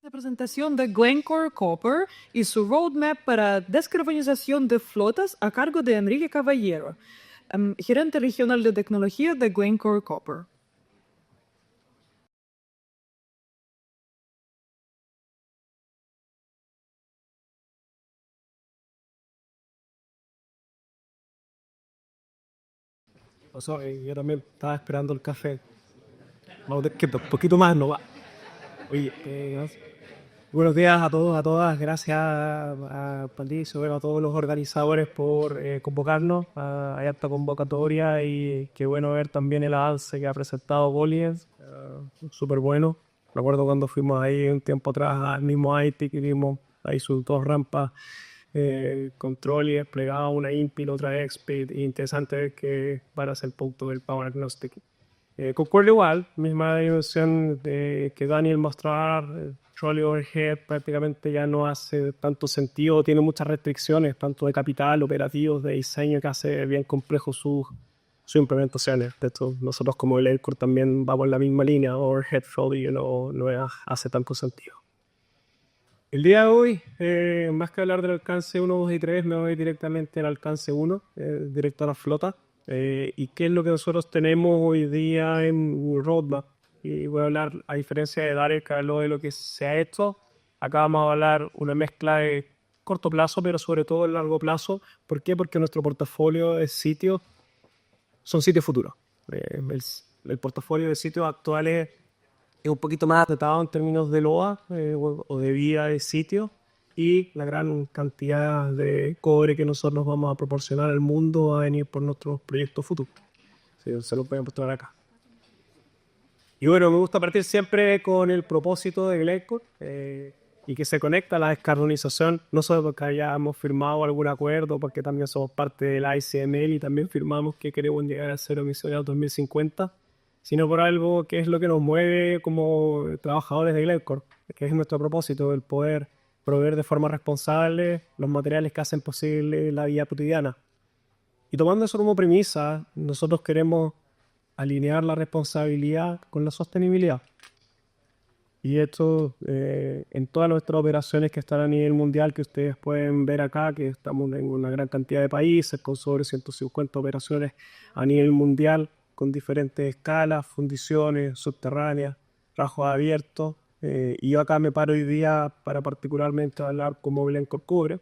De presentación de Glencore Copper y su roadmap para descarbonización de flotas a cargo de Enrique Caballero, gerente regional de tecnología de Glencore Copper. Pasó, yo también estaba esperando el café. Vamos a tener que un poquito más, no va. Oye, buenos días a todos, a todas. Gracias a Patricio, bueno, a todos los organizadores por convocarnos a esta convocatoria y qué bueno ver también el avance que ha presentado Goliath. Súper bueno. Recuerdo cuando fuimos ahí un tiempo atrás al mismo ITIC y vimos ahí sus dos rampas, control y desplegado, una Impil, otra Exped. Interesante ver que van a ser el punto del Power Agnostic. Concuerdo igual, misma dimensión de que Daniel mostraba, trolley overhead prácticamente ya no hace tanto sentido, tiene muchas restricciones, tanto de capital, operativos, de diseño, que hace bien complejo sus implementaciones. De hecho, nosotros como el Aircore también vamos en la misma línea, overhead trolley no hace tanto sentido. El día de hoy, más que hablar del alcance 1, 2 y 3, me voy directamente al alcance 1, directo a la flota. ¿Y qué es lo que nosotros tenemos hoy día en roadmap? Y voy a hablar, a diferencia de Dario, que habló de lo que se ha hecho, acá vamos a hablar una mezcla de corto plazo, pero sobre todo de largo plazo. ¿Por qué? Porque nuestro portafolio de sitios son sitios futuros. El portafolio de sitios actuales es un poquito más datado en términos de LOA o de vida de sitio, y la gran cantidad de cobre que nosotros vamos a proporcionar al mundo va a venir por nuestros proyectos futuros. Sí, se los voy a mostrar acá. Y bueno, me gusta partir siempre con el propósito de Glencore y que se conecta a la descarbonización, no solo porque hayamos firmado algún acuerdo, porque también somos parte de la ICML y también firmamos que queremos llegar a cero emisiones al 2050, sino por algo que es lo que nos mueve como trabajadores de Glencore, que es nuestro propósito, el poder proveer de forma responsable los materiales que hacen posible la vida cotidiana. Y tomando eso como premisa, nosotros queremos alinear la responsabilidad con la sostenibilidad. Y esto en todas nuestras operaciones que están a nivel mundial, que ustedes pueden ver acá, que estamos en una gran cantidad de países, con sobre 150 operaciones a nivel mundial, con diferentes escalas, fundiciones, subterráneas, trabajos abiertos. Y yo acá me paro hoy día para particularmente hablar como Glencore cubre.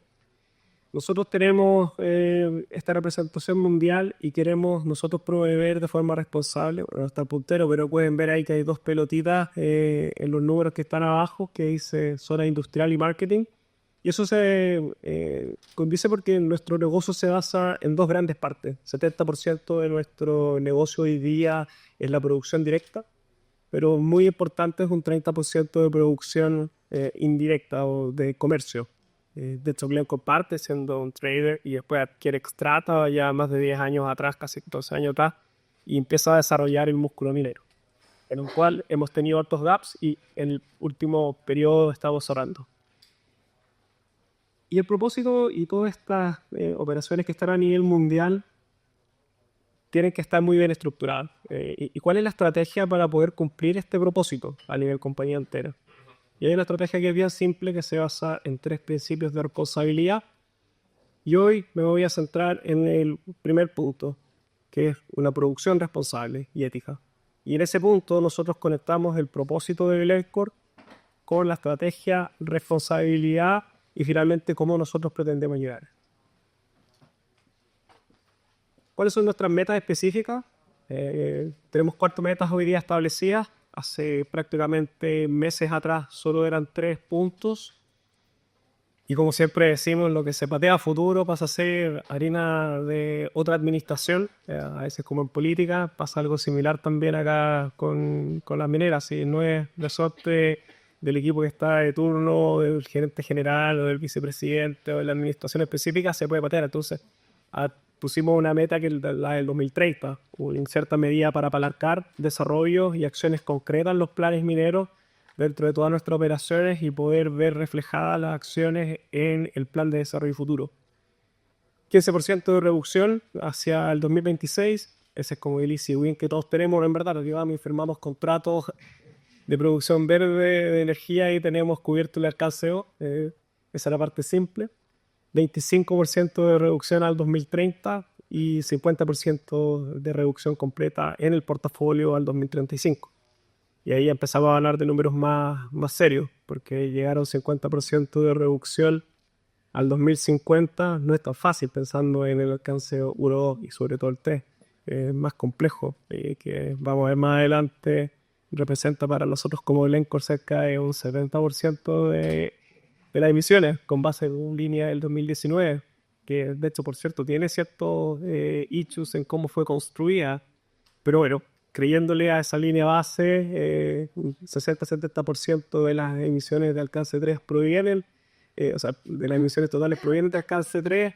Nosotros tenemos esta representación mundial y queremos nosotros proveer de forma responsable, bueno, no está el puntero, pero pueden ver ahí que hay dos pelotitas en los números que están abajo, que dice zona industrial y marketing. Y eso se condice porque nuestro negocio se basa en dos grandes partes. 70% de nuestro negocio hoy día es la producción directa, pero muy importante es un 30% de producción indirecta o de comercio. De hecho, Glencore parte siendo un trader y después adquiere Xstrata ya más de 10 años atrás, casi 12 años atrás, y empieza a desarrollar el músculo minero, en el cual hemos tenido altos gaps y en el último periodo estamos cerrando. Y el propósito y todas estas operaciones que están a nivel mundial tienen que estar muy bien estructuradas. ¿Y cuál es la estrategia para poder cumplir este propósito a nivel compañía entera? Y hay una estrategia que es bien simple, que se basa en 3 principios de responsabilidad. Y hoy me voy a centrar en el primer punto, que es una producción responsable y ética. Y en ese punto nosotros conectamos el propósito de Glencore con la estrategia, responsabilidad y finalmente cómo nosotros pretendemos llegar. ¿Cuáles son nuestras metas específicas? Tenemos 4 metas hoy día establecidas. Hace prácticamente meses atrás solo eran 3 puntos. Y como siempre decimos, lo que se patea a futuro pasa a ser harina de otra administración. A veces como en política pasa algo similar también acá con las mineras. Si no es de suerte del equipo que está de turno, del gerente general o del vicepresidente o de la administración específica, se puede patear. Entonces pusimos una meta que es la del 2030, una inserta medida para apalancar desarrollos y acciones concretas en los planes mineros dentro de todas nuestras operaciones y poder ver reflejadas las acciones en el plan de desarrollo futuro. 15% de reducción hacia el 2026, ese es como el easy win que todos tenemos, en verdad, nos llevamos y firmamos contratos de producción verde de energía y tenemos cubierto el alcance. Esa es la parte simple. 25% de reducción al 2030 y 50% de reducción completa en el portafolio al 2035. Y ahí empezamos a hablar de números más serios, porque llegar a un 50% de reducción al 2050 no es tan fácil pensando en el alcance 1 y sobre todo el T. Es más complejo y que vamos a ver más adelante representa para nosotros como Glencore cerca de un 70% de las emisiones con base en una línea del 2019, que de hecho, por cierto, tiene ciertos issues en cómo fue construida, pero bueno, creyéndole a esa línea base, 60-70% de las emisiones de alcance 3 provienen, o sea, de las emisiones totales provienen de alcance 3,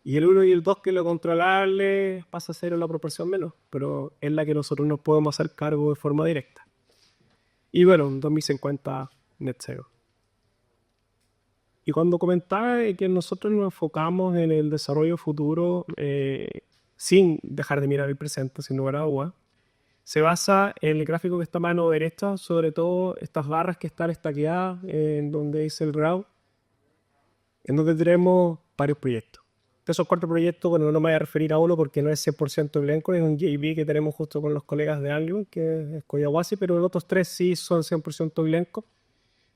y el 1 y el 2 que es lo controlable pasa a ser una proporción menos, pero es la que nosotros nos podemos hacer cargo de forma directa. Y bueno, en 2050 net zero. Y cuando comentaba que nosotros nos enfocamos en el desarrollo futuro sin dejar de mirar el presente, sin lugar a dudas, se basa en el gráfico que está a mano derecha, sobre todo estas barras que están estaqueadas en donde dice el RAW, en donde tenemos varios proyectos. De esos 4 proyectos, bueno, no me voy a referir a uno porque no es 100% Glencore, es un JV que tenemos justo con los colegas de Anglo, que es Collahuasi, pero los otros 3 sí son 100% Glencore.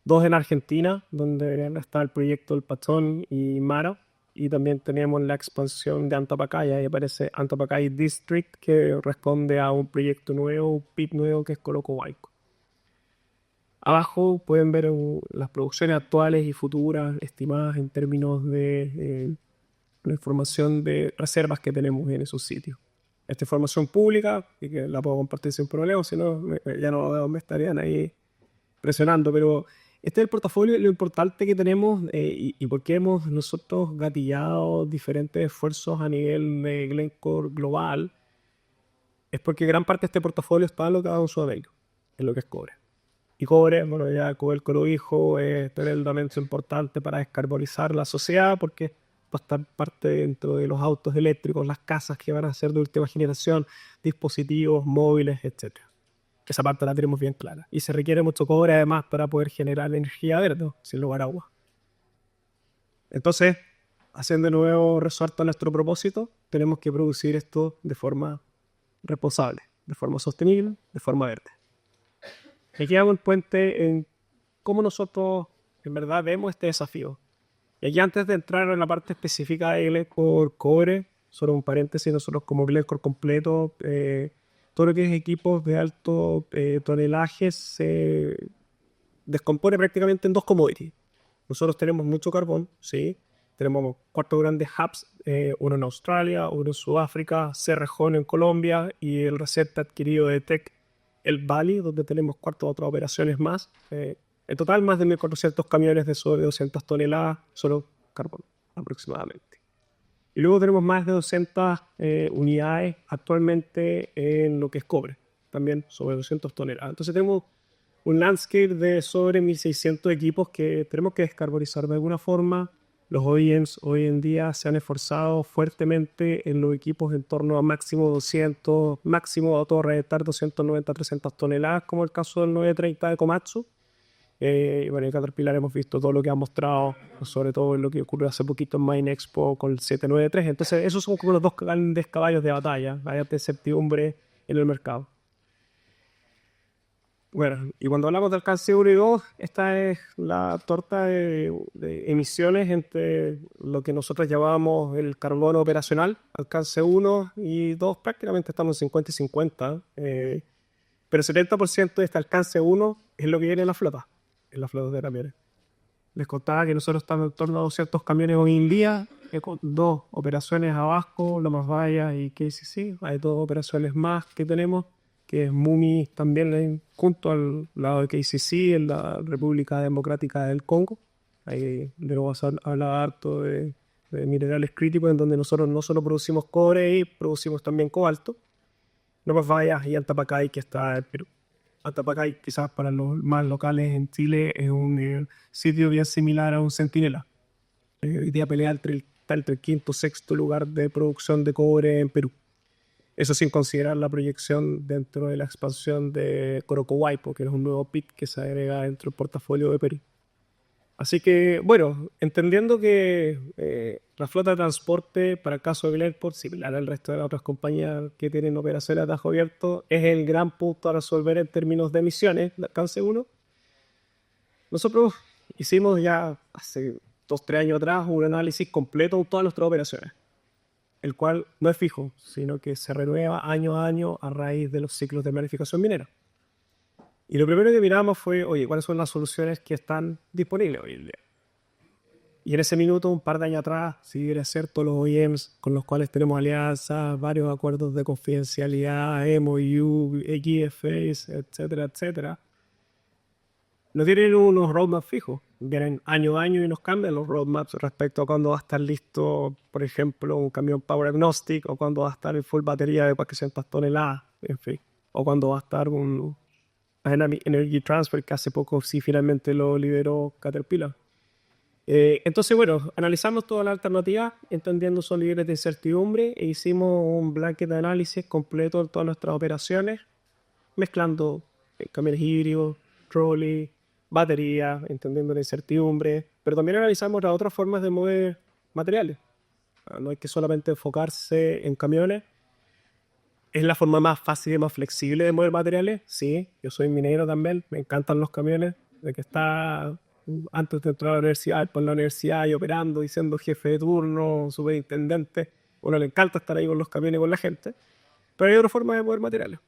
2 en Argentina, donde está el proyecto El Pachón y Mara, y también tenemos la expansión de Antapacaya, y aparece Antapacaya District, que responde a un proyecto nuevo, un PIT nuevo que es Coloco Huayco. Abajo pueden ver las producciones actuales y futuras estimadas en términos de la información de reservas que tenemos en esos sitios. Esta información pública, y que la puedo compartir sin problema, si no, ya no me estarían ahí presionando, pero este es el portafolio, lo importante que tenemos y por qué hemos nosotros gatillado diferentes esfuerzos a nivel de Glencore global, es porque gran parte de este portafolio está alocado en Sudamérica, en lo que es cobre. Y cobre, bueno, ya Codelco lo dijo, es tremendamente importante para descarbonizar la sociedad porque va a estar parte dentro de los autos eléctricos, las casas que van a ser de última generación, dispositivos móviles, etc. Esa parte la tenemos bien clara. Y se requiere mucho cobre además para poder generar energía verde, sin lugar a agua. Entonces, haciendo de nuevo resuelto a nuestro propósito, tenemos que producir esto de forma responsable, de forma sostenible, de forma verde. Aquí hago el puente en cómo nosotros en verdad vemos este desafío. Y aquí antes de entrar en la parte específica de Glencore Cobre, solo un paréntesis, nosotros como Glencore completo, todo lo que es equipos de alto tonelaje se descompone prácticamente en 2 commodities. Nosotros tenemos mucho carbón, ¿sí? Tenemos 4 grandes hubs, uno en Australia, uno en Sudáfrica, Cerrejón en Colombia y el reciente adquirido de Teck, el Bali, donde tenemos 4 otras operaciones más. En total, más de 1.400 camiones de sobre 200 toneladas, solo carbón, aproximadamente. Y luego tenemos más de 200 unidades actualmente en lo que es cobre, también sobre 200 toneladas. Entonces tenemos un landscape de sobre 1.600 equipos que tenemos que descarbonizar de alguna forma. Los OEMs hoy en día se han esforzado fuertemente en los equipos en torno a máximo 200, máximo a todo reventar 290-300 toneladas, como el caso del 930 de Komatsu. Y bueno, en Caterpillar hemos visto todo lo que ha mostrado, sobre todo en lo que ocurrió hace poquito en Mine Expo con el 793. Entonces, esos son como los 2 grandes caballos de batalla, hay de certidumbre en el mercado. Bueno, y cuando hablamos de alcance 1 y 2, esta es la torta de emisiones entre lo que nosotros llamábamos el carbono operacional, alcance 1 y 2, prácticamente estamos en 50 y 50, pero el 70% de este alcance 1 es lo que viene en la flota de camiones. Les contaba que nosotros estamos en torno a 200 camiones hoy en día, con 2 operaciones abajo, Lomas Bayas y KCC, hay 2 operaciones más que tenemos, que es Mumi también junto al lado de KCC en la República Democrática del Congo. Ahí de nuevo habla harto de minerales críticos en donde nosotros no solo producimos cobre y producimos también cobalto. Lomas Bayas y Antapacay, que está en Perú. Antapacay, quizás para los más locales en Chile, es un sitio bien similar a un Centinela. Hoy día pelea está entre el quinto y sexto lugar de producción de cobre en Perú. Eso sin considerar la proyección dentro de la expansión de Corocowaipo, que es un nuevo pit que se agrega dentro del portafolio de Peri. Así que, bueno, entendiendo que la flota de transporte para el caso de Glencore, similar al resto de las otras compañías que tienen operaciones a tajo abierto, es el gran punto a resolver en términos de emisiones de alcance 1. Nosotros hicimos ya hace 2-3 años atrás un análisis completo de todas nuestras operaciones, el cual no es fijo, sino que se renueva año a año a raíz de los ciclos de planificación minera. Y lo primero que miramos fue, oye, ¿cuáles son las soluciones que están disponibles hoy en día? Y en ese minuto, un par de años atrás, si hubiera ser todos los OEMs con los cuales tenemos alianzas, varios acuerdos de confidencialidad, MOU, GFAs, etcétera, etcétera, no tienen unos roadmaps fijos. Vienen año a año y nos cambian los roadmaps respecto a cuándo va a estar listo, por ejemplo, un camión Power Agnostic, o cuándo va a estar en full batería de 400 toneladas, en fin, o cuándo va a estar un Energy Transfer, que hace poco sí finalmente lo liberó Caterpillar. Entonces, bueno, analizamos todas las alternativas, entendiendo son libres de incertidumbre, e hicimos un blanket de análisis completo de todas nuestras operaciones, mezclando camiones híbridos, trolley, batería, entendiendo la incertidumbre, pero también analizamos las otras formas de mover materiales. No hay que solamente enfocarse en camiones. ¿Es la forma más fácil y más flexible de mover materiales? Sí, yo soy minero también, me encantan los camiones, de que está antes de entrar a la universidad, por la universidad y operando y siendo jefe de turno, superintendente. Uno le encanta estar ahí con los camiones y con la gente, pero hay otra forma de mover materiales.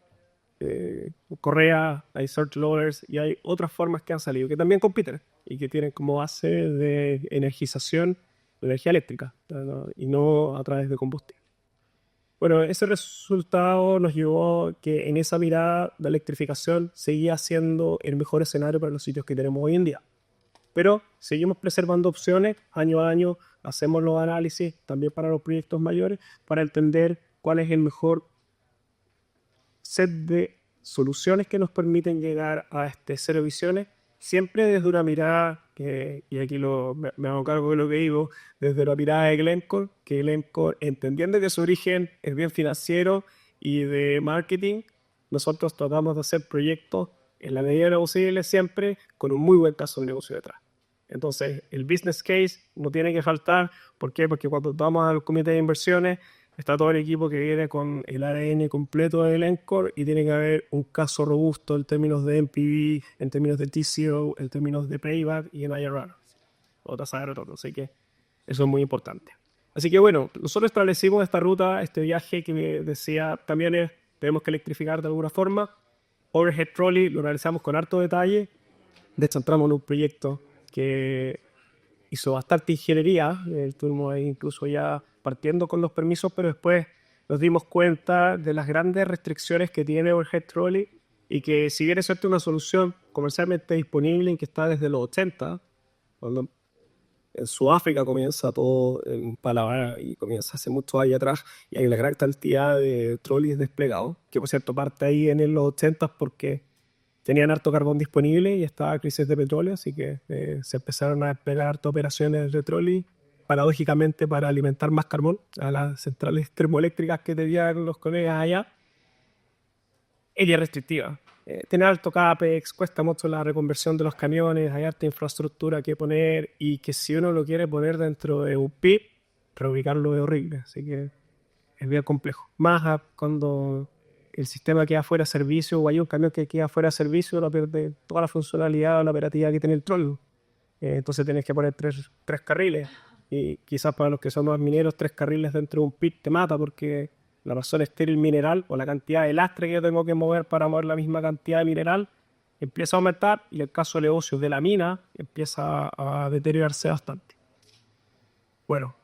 Correa, hay search loaders y hay otras formas que han salido que también compiten y que tienen como base de energización de energía eléctrica, ¿no? Y no a través de combustible. Bueno, ese resultado nos llevó a que en esa mirada de electrificación seguía siendo el mejor escenario para los sitios que tenemos hoy en día. Pero seguimos preservando opciones, año a año hacemos los análisis también para los proyectos mayores para entender cuál es el mejor set de soluciones que nos permiten llegar a este cero emisiones, siempre desde una mirada, y aquí me hago cargo de lo que digo, desde la mirada de Glencore, que Glencore, entendiendo que su origen es bien financiero y de marketing, nosotros tratamos de hacer proyectos en la medida de lo posible siempre con un muy buen caso de negocio detrás. Entonces, el business case no tiene que faltar. ¿Por qué? Porque cuando vamos al comité de inversiones, está todo el equipo que viene con el ADN completo de Glencore y tiene que haber un caso robusto en términos de NPV, en términos de TCO, en términos de payback y en IRR, o tasa de retorno. Así que eso es muy importante. Así que bueno, nosotros establecimos esta ruta, este viaje que me decía también es, tenemos que electrificar de alguna forma. Overhead Trolley lo realizamos con harto detalle. De hecho, entramos en un proyecto que hizo bastante ingeniería, estuvimos ahí incluso ya partiendo con los permisos, pero después nos dimos cuenta de las grandes restricciones que tiene Overhead Trolley y que si bien es cierto una solución comercialmente disponible y que está desde los 80, cuando en Sudáfrica comienza todo en Palabra y comienza hace muchos años atrás y hay una gran cantidad de trolleys desplegados, que por cierto parte ahí en los 80 porque tenían harto carbón disponible y estaba crisis de petróleo, así que se empezaron a desplegar harto operaciones de trolley, paradójicamente para alimentar más carbón a las centrales termoeléctricas que tenían los colegas allá. Ella es restrictiva. Tiene alto CAPEX, cuesta mucho la reconversión de los camiones, hay harta infraestructura que poner y que si uno lo quiere poner dentro de un PIB, reubicarlo es horrible, así que es bien complejo. Más cuando el sistema queda fuera de servicio o hay un camión que queda fuera de servicio, lo pierde toda la funcionalidad o la operatividad que tiene el troll. Entonces tienes que poner tres carriles y quizás para los que son más mineros 3 carriles dentro de un pit te mata porque la razón estéril mineral o la cantidad de lastre que yo tengo que mover para mover la misma cantidad de mineral empieza a aumentar y el caso de negocios de la mina empieza a deteriorarse bastante. Bueno,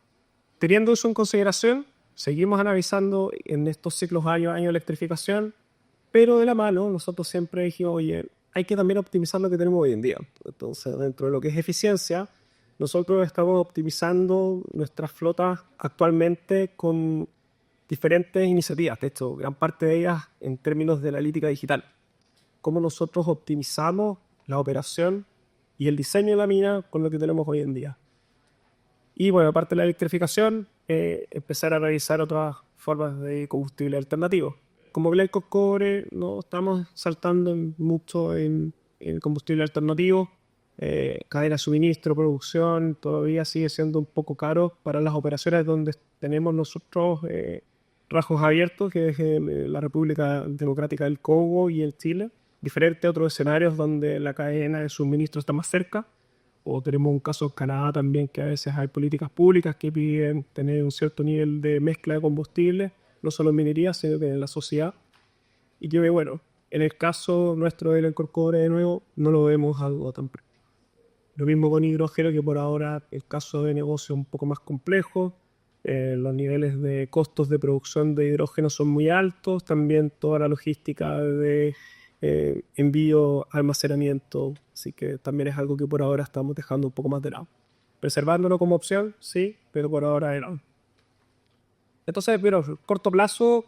teniendo eso en consideración, seguimos analizando en estos ciclos año a año de electrificación, pero de la mano nosotros siempre dijimos, oye, hay que también optimizar lo que tenemos hoy en día. Entonces, dentro de lo que es eficiencia, nosotros estamos optimizando nuestras flotas actualmente con diferentes iniciativas. De hecho, gran parte de ellas en términos de analítica digital. Cómo nosotros optimizamos la operación y el diseño de la mina con lo que tenemos hoy en día. Y bueno, aparte de la electrificación, empezar a realizar otras formas de combustible alternativos. Como Glencore Cobre, no estamos saltando mucho en combustible alternativo. Cadena de suministro, producción, todavía sigue siendo un poco caro para las operaciones donde tenemos nosotros rasgos abiertos, que es la República Democrática del Congo y en Chile. Diferente a otros escenarios donde la cadena de suministro está más cerca. O tenemos un caso en Canadá también, que a veces hay políticas públicas que piden tener un cierto nivel de mezcla de combustible, no solo en minería, sino que en la sociedad. Y que, bueno, en el caso nuestro del Cobre, de nuevo, no lo vemos algo tan... Lo mismo con hidrógeno, que por ahora el caso de negocio es un poco más complejo. Los niveles de costos de producción de hidrógeno son muy altos. También toda la logística de envío, almacenamiento. Así que también es algo que por ahora estamos dejando un poco más de lado. Preservándolo como opción, sí, pero por ahora de lado. Entonces, pero corto plazo,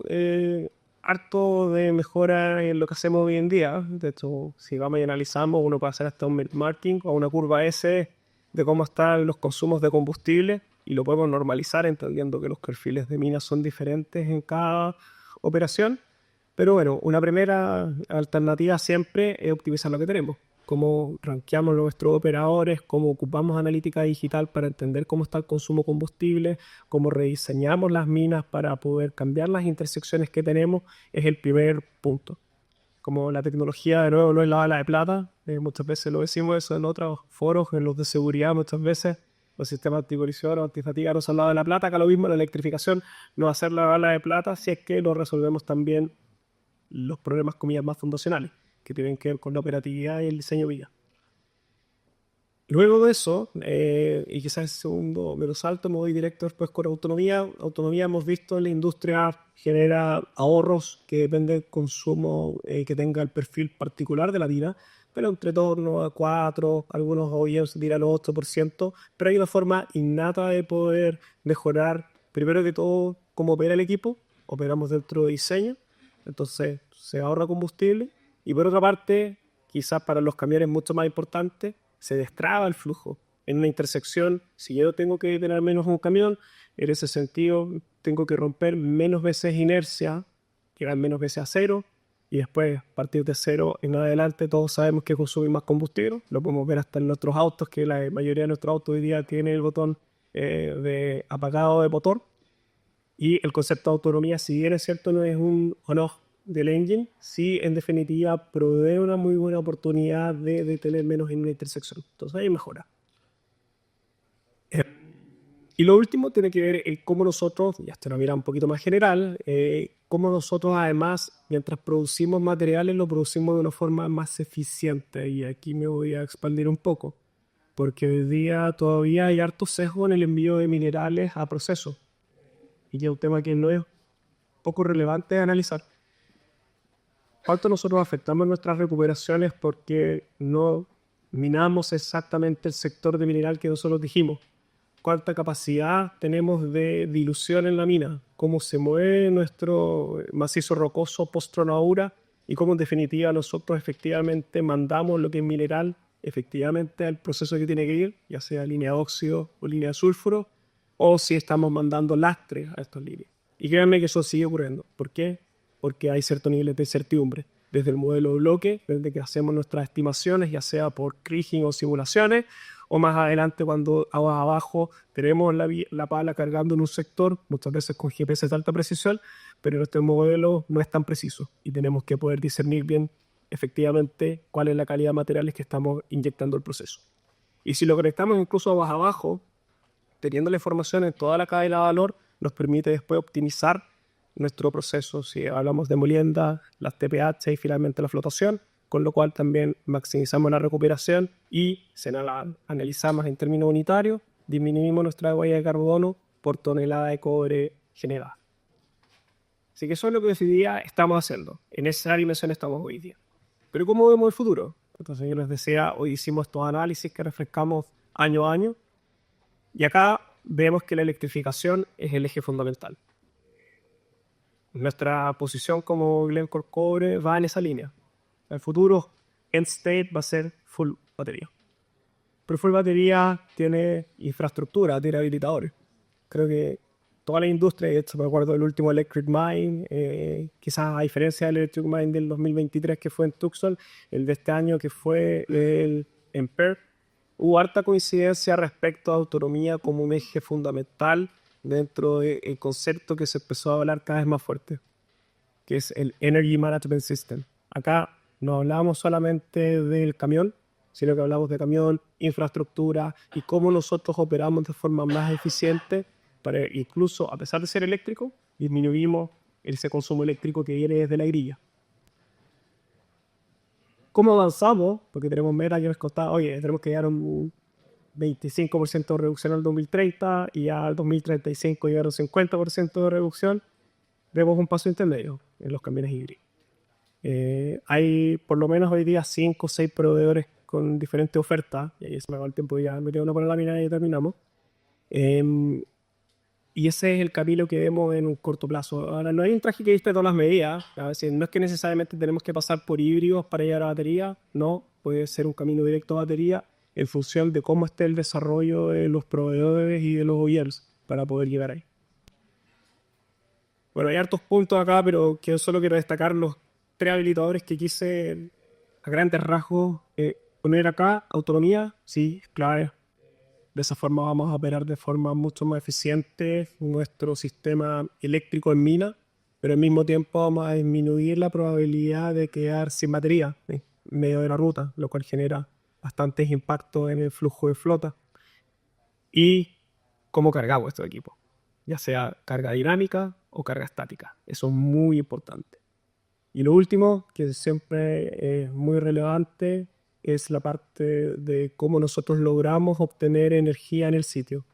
harto de mejora en lo que hacemos hoy en día. De hecho, si vamos y analizamos, uno puede hacer hasta un benchmarking o una curva S de cómo están los consumos de combustible y lo podemos normalizar entendiendo que los perfiles de minas son diferentes en cada operación. Pero bueno, una primera alternativa siempre es optimizar lo que tenemos. Cómo rankeamos nuestros operadores, cómo ocupamos analítica digital para entender cómo está el consumo de combustible, cómo rediseñamos las minas para poder cambiar las intersecciones que tenemos, es el primer punto. Como la tecnología, de nuevo, no es la bala de plata, muchas veces lo decimos eso en otros foros, en los de seguridad muchas veces, los sistemas anticolisión o antifatiga no son la bala de la plata, acá lo mismo, la electrificación no va a ser la bala de plata si es que lo resolvemos también los problemas, comillas, más fundacionales, que tienen que ver con la operatividad y el diseño vida. Luego de eso, y quizás el segundo me lo salto, me voy directo después con autonomía. Autonomía hemos visto en la industria genera ahorros que dependen del consumo que tenga el perfil particular de la tira, pero entre torno a 4, algunos OEMs tiran los 8%, pero hay una forma innata de poder mejorar, primero de todo, cómo opera el equipo. Operamos dentro de diseño, entonces se ahorra combustible. Y por otra parte, quizás para los camiones mucho más importante, se destraba el flujo. En una intersección, si yo tengo que detener menos un camión, en ese sentido tengo que romper menos veces inercia, llegar menos veces a cero, y después, a partir de cero en adelante, todos sabemos que consumir más combustible. Lo podemos ver hasta en nuestros autos, que la mayoría de nuestros autos hoy día tiene el botón de apagado de motor. Y el concepto de autonomía, si bien es cierto, no es un on-off del engine, sí, en definitiva, provee una muy buena oportunidad de tener menos en una intersección. Entonces ahí mejora. Y lo último tiene que ver en cómo nosotros, ya esto lo mira un poquito más general, cómo nosotros además, mientras producimos materiales, lo producimos de una forma más eficiente. Y aquí me voy a expandir un poco, porque hoy día todavía hay harto sesgo en el envío de minerales a procesos. Y ya es un tema que no es poco relevante de analizar. ¿Cuánto nosotros afectamos nuestras recuperaciones porque no minamos exactamente el sector de mineral que nosotros dijimos? ¿Cuánta capacidad tenemos de dilución en la mina? ¿Cómo se mueve nuestro macizo rocoso post-tronadura? Y cómo en definitiva nosotros efectivamente mandamos lo que es mineral efectivamente al proceso que tiene que ir, ya sea línea de óxido o línea de sulfuro, o si estamos mandando lastres a estas líneas. Y créanme que eso sigue ocurriendo. ¿Por qué? Porque hay ciertos niveles de incertidumbre. Desde el modelo de bloque, desde que hacemos nuestras estimaciones, ya sea por kriging o simulaciones, o más adelante cuando abajo tenemos la pala cargando en un sector, muchas veces con GPS de alta precisión, pero nuestro modelo no es tan preciso y tenemos que poder discernir bien efectivamente cuál es la calidad de materiales que estamos inyectando al proceso. Y si lo conectamos incluso más abajo, teniendo la información en toda la cadena de valor, nos permite después optimizar nuestro proceso, si hablamos de molienda, las TPH y finalmente la flotación, con lo cual también maximizamos la recuperación y si analizamos en términos unitarios, disminuimos nuestra huella de carbono por tonelada de cobre generada. Así que eso es lo que hoy día estamos haciendo. En esa dimensión estamos hoy día. Pero ¿cómo vemos el futuro? Entonces yo les decía, hoy hicimos estos análisis que refrescamos año a año y acá vemos que la electrificación es el eje fundamental. Nuestra posición como Glencore Cobre va en esa línea. El futuro end state va a ser full batería. Pero full batería tiene infraestructura, tiene habilitadores. Creo que toda la industria. De hecho, me acuerdo del último Electric Mind, quizás a diferencia del Electric Mind del 2023 que fue en Tucson, el de este año que fue en Perth, hubo harta coincidencia respecto a autonomía como un eje fundamental dentro del concepto que se empezó a hablar cada vez más fuerte, que es el Energy Management System. Acá no hablamos solamente del camión, sino que hablamos de camión, infraestructura y cómo nosotros operamos de forma más eficiente para incluso, a pesar de ser eléctrico, disminuimos ese consumo eléctrico que viene desde la grilla. ¿Cómo avanzamos? Porque tenemos metas que nos costaba, oye, tenemos que llegar a un 25% de reducción al 2030 y al 2035 llegar a un 50% de reducción. Vemos un paso intermedio en los camiones híbridos. Hay por lo menos hoy día 5 o 6 proveedores con diferentes ofertas, y ahí se me va el tiempo, ya me quedo una por la lámina y terminamos. Y ese es el camino que vemos en un corto plazo. Ahora, no hay un traje que viste todas las medidas. A veces, no es que necesariamente tenemos que pasar por híbridos para llegar a batería, no, puede ser un camino directo a batería en función de cómo esté el desarrollo de los proveedores y de los OEMs para poder llegar ahí. Bueno, hay hartos puntos acá, pero que solo quiero destacar los 3 habilitadores que quise a grandes rasgos poner acá. Autonomía, sí, clave. De esa forma vamos a operar de forma mucho más eficiente nuestro sistema eléctrico en mina, pero al mismo tiempo vamos a disminuir la probabilidad de quedar sin batería en medio de la ruta, lo cual genera bastantes impactos en el flujo de flota. Y cómo cargamos estos equipos, ya sea carga dinámica o carga estática. Eso es muy importante. Y lo último, que siempre es muy relevante, es la parte de cómo nosotros logramos obtener energía en el sitio.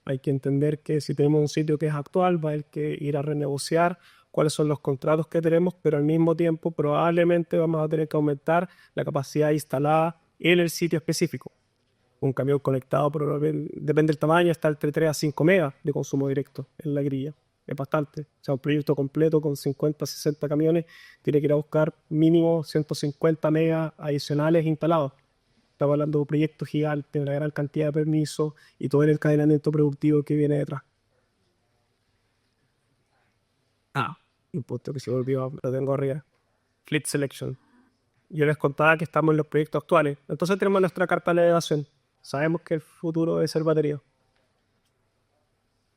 Hay que entender que si tenemos un sitio que es actual, va a haber que ir a renegociar cuáles son los contratos que tenemos, pero al mismo tiempo probablemente vamos a tener que aumentar la capacidad instalada en el sitio específico. Un camión conectado, depende del tamaño, está entre 3 a 5 megas de consumo directo en la grilla. Es bastante. O sea, un proyecto completo con 50, 60 camiones tiene que ir a buscar mínimo 150 megas adicionales instalados. Estamos hablando de un proyecto gigante, una gran cantidad de permisos y todo el encadenamiento productivo que viene detrás. Un punto que se me olvidó, lo tengo arriba. Fleet Selection. Yo les contaba que estamos en los proyectos actuales. Entonces tenemos nuestra carta de navegación. Sabemos que el futuro debe ser batería,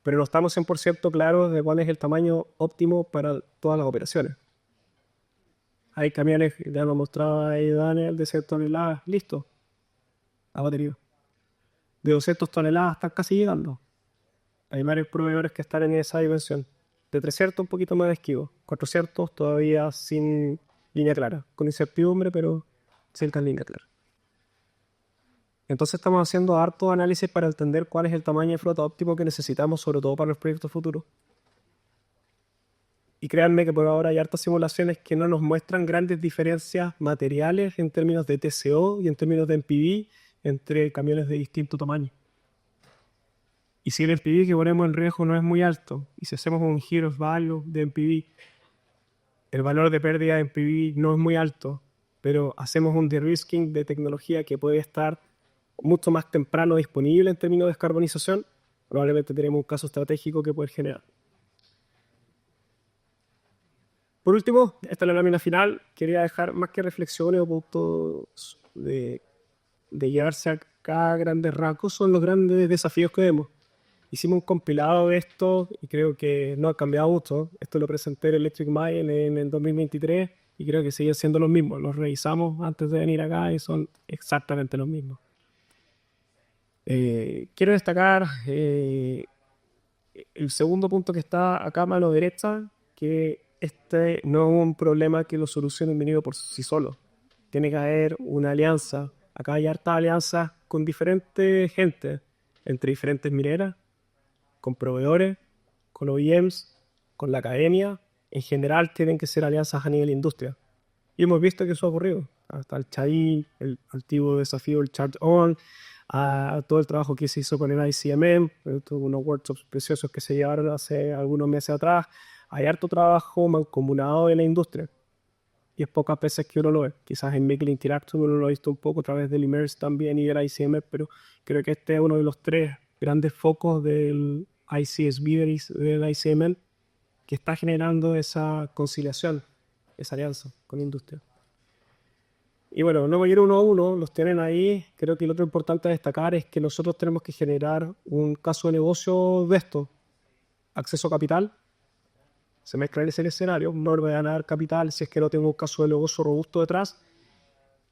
pero no estamos 100% claros de cuál es el tamaño óptimo para todas las operaciones. Hay camiones, ya lo mostraba ahí Daniel, de 100 toneladas, listo, la batería. De 200 toneladas están casi llegando. Hay varios proveedores que están en esa dimensión. De 300 un poquito más de esquivo. 400 todavía sin línea clara. Con incertidumbre, pero sin línea clara. Entonces estamos haciendo harto análisis para entender cuál es el tamaño de flota óptimo que necesitamos, sobre todo para los proyectos futuros. Y créanme que por ahora hay hartas simulaciones que no nos muestran grandes diferencias materiales en términos de TCO y en términos de NPV entre camiones de distinto tamaño. Y si el NPV que ponemos en riesgo no es muy alto, y si hacemos un Hero Value de NPV, el valor de pérdida de NPV no es muy alto, pero hacemos un de-risking de tecnología que puede estar mucho más temprano disponible en términos de descarbonización, probablemente tenemos un caso estratégico que puede generar. Por último, esta es la lámina final. Quería dejar más que reflexiones o puntos de llevarse acá a grandes rasgos, son los grandes desafíos que vemos. Hicimos un compilado de esto y creo que no ha cambiado mucho. Esto lo presenté en Electric Mind en el 2023 y creo que siguen siendo los mismos. Los revisamos antes de venir acá y son exactamente los mismos. Quiero destacar el segundo punto que está acá a mano derecha, que este no es un problema que lo solucione un individuo por sí solo. Tiene que haber una alianza. Acá hay hartas alianzas con diferentes gente, entre diferentes mineras, con proveedores, con OEMs, con la academia. En general tienen que ser alianzas a nivel industria. Y hemos visto que eso ha ocurrido. Hasta el CHAI, el antiguo desafío, el Charge On, a todo el trabajo que se hizo con el ICMM, unos workshops preciosos que se llevaron hace algunos meses atrás. Hay harto trabajo mancomunado en la industria y es pocas veces que uno lo ve. Quizás en Vehicle Interaction uno lo ha visto un poco a través del IMERS también y del ICMM, pero creo que este es uno de los 3 grandes focos del ICSB del ICML, que está generando esa conciliación, esa alianza con la industria. Y bueno, no voy a ir uno a uno, los tienen ahí. Creo que lo otro importante a destacar es que nosotros tenemos que generar un caso de negocio de esto. Acceso a capital. Se mezcla en ese escenario. No me voy a ganar capital si es que no tengo un caso de negocio robusto detrás.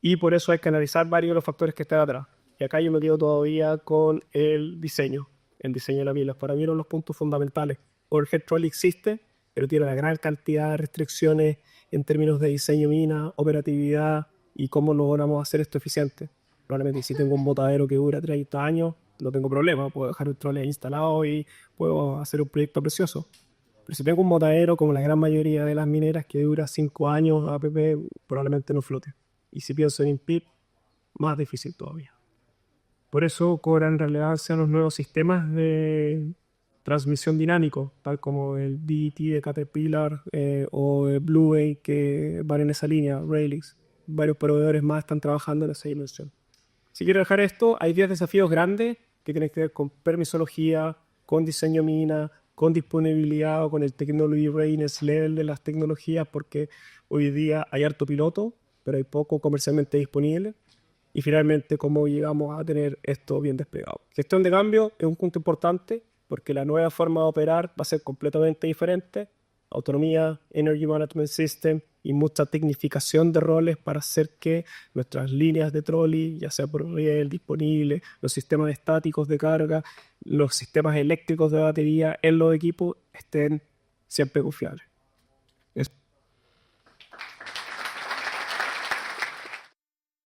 Y por eso hay que analizar varios de los factores que están atrás. Y acá yo me quedo todavía con el diseño de la pila. Para mí uno de los puntos fundamentales. Overhead Trolley existe, pero tiene una gran cantidad de restricciones en términos de diseño mina, operatividad y cómo logramos hacer esto eficiente. Probablemente si tengo un botadero que dura 30 años, no tengo problema. Puedo dejar el trolley instalado y puedo hacer un proyecto precioso. Pero si tengo un botadero, como la gran mayoría de las mineras, que dura 5 años APP, probablemente no flote. Y si pienso en INPIP, más difícil todavía. Por eso cobran relevancia los nuevos sistemas de transmisión dinámico, tal como el DET de Caterpillar o el Blue Way, que van en esa línea, Railix. Varios proveedores más están trabajando en esa dimensión. Si quiero dejar esto, hay 10 desafíos grandes que tienen que ver con permisología, con diseño mina, con disponibilidad o con el technology readiness level de las tecnologías, porque hoy día hay harto piloto, pero hay poco comercialmente disponible. Y finalmente, cómo llegamos a tener esto bien desplegado. Gestión de cambio es un punto importante porque la nueva forma de operar va a ser completamente diferente. Autonomía, Energy Management System y mucha tecnificación de roles para hacer que nuestras líneas de trolley, ya sea por riel, disponible, los sistemas estáticos de carga, los sistemas eléctricos de batería en los equipos estén siempre confiables.